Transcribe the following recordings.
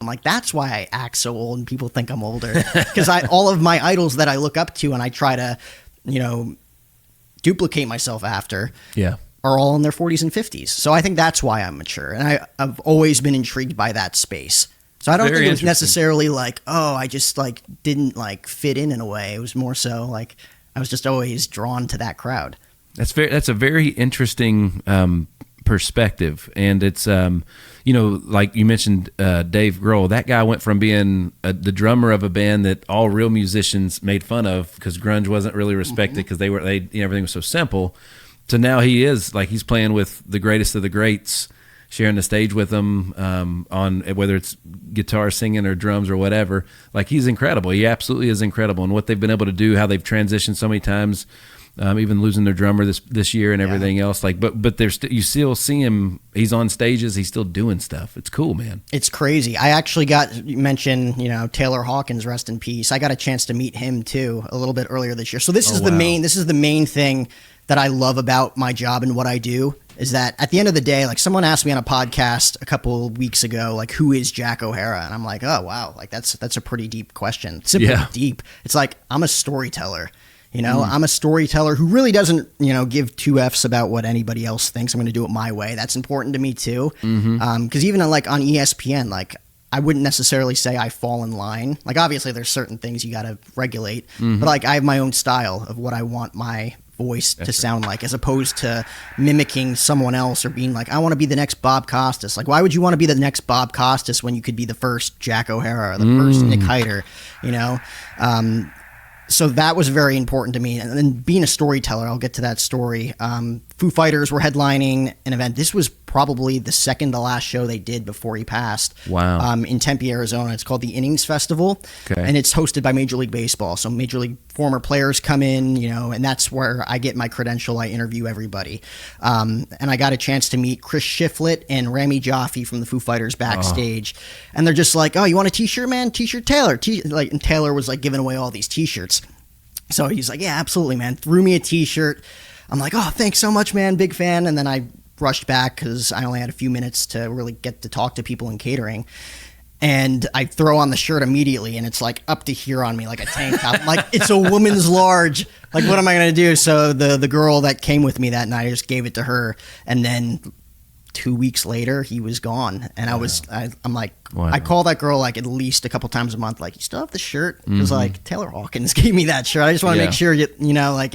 I'm like, that's why I act so old and people think I'm older. Because all of my idols that I look up to and I try to, duplicate myself after are all in their 40s and 50s. So I think that's why I'm mature. And I've always been intrigued by that space. So I don't think it was necessarily like, oh, I just like didn't like fit in a way. It was more so like I was just always drawn to that crowd. That's a very interesting perspective. And it's, like you mentioned Dave Grohl, that guy went from being the drummer of a band that all real musicians made fun of because grunge wasn't really respected because everything was so simple, to now he is like he's playing with the greatest of the greats, sharing the stage with them on whether it's guitar, singing, or drums or whatever. Like he's incredible. He absolutely is incredible. And what they've been able to do, how they've transitioned so many times, even losing their drummer this year and everything else. Like, but there's you still see him. He's on stages. He's still doing stuff. It's cool, man. It's crazy. I actually you mentioned, Taylor Hawkins, rest in peace. I got a chance to meet him too a little bit earlier this year. So this is the main thing that I love about my job and what I do is that at the end of the day, like someone asked me on a podcast a couple of weeks ago, like, who is Jack O'Hara? And I'm like, oh, wow. Like that's a pretty deep question. Simply deep. It's like, I'm a storyteller. I'm a storyteller who really doesn't, give two F's about what anybody else thinks. I'm going to do it my way. That's important to me too. Because even like on ESPN, like I wouldn't necessarily say I fall in line. Like obviously there's certain things you got to regulate, but like I have my own style of what I want my voice to sound like, as opposed to mimicking someone else or being like, I want to be the next Bob Costas. Like, why would you want to be the next Bob Costas when you could be the first Jack O'Hara or the first Nick Hyder, So that was very important to me. And then being a storyteller, I'll get to that story. Foo Fighters were headlining an event. This was probably the second to last show they did before he passed. Wow. In Tempe, Arizona. It's called the Innings Festival. Okay. And it's hosted by Major League Baseball. So Major League former players come in, and that's where I get my credential. I interview everybody. And I got a chance to meet Chris Shiflett and Rami Jaffe from the Foo Fighters backstage. And they're just like, oh, you want a t-shirt, man? T-shirt Taylor. And Taylor was like giving away all these t-shirts. So he's like, yeah, absolutely, man. Threw me a t-shirt. I'm like, oh, thanks so much, man. Big fan. And then I rushed back because I only had a few minutes to really get to talk to people in catering. And I throw on the shirt immediately, and it's like up to here on me, like a tank top. I'm like, it's a woman's large. Like, what am I going to do? So the girl that came with me that night, I just gave it to her. And then 2 weeks later, he was gone. And I'm like, I call that girl like at least a couple times a month. Like, you still have the shirt? It was like, Taylor Hawkins gave me that shirt. I just want to make sure like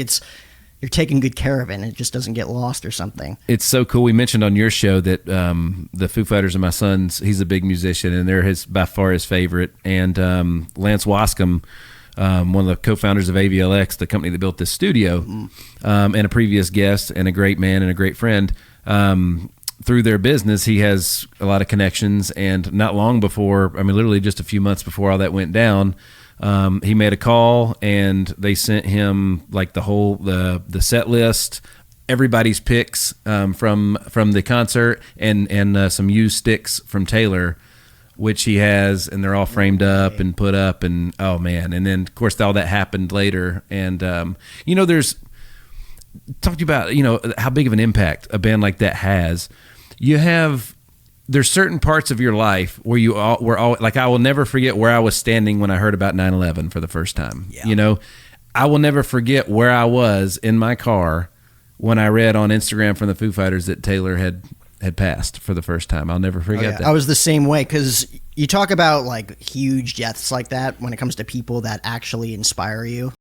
you're taking good care of it and it just doesn't get lost or something. It's so cool. We mentioned on your show that the Foo Fighters are my son's. He's a big musician and they're by far his favorite. And Lance Wascom, one of the co-founders of AVLX, the company that built this studio, and a previous guest and a great man and a great friend, through their business, he has a lot of connections. And not long before, literally just a few months before all that went down, he made a call and they sent him like the set list, everybody's picks from the concert, and some used sticks from Taylor, which he has, and they're all framed up and put up, and oh man. And then of course all that happened later. And there's talk to you about how big of an impact a band like that has. There's certain parts of your life where like, I will never forget where I was standing when I heard about 9/11 for the first time. Yeah. I will never forget where I was in my car when I read on Instagram from the Foo Fighters that Taylor had passed for the first time. I'll never forget that. I was the same way, because you talk about like huge deaths like that when it comes to people that actually inspire you.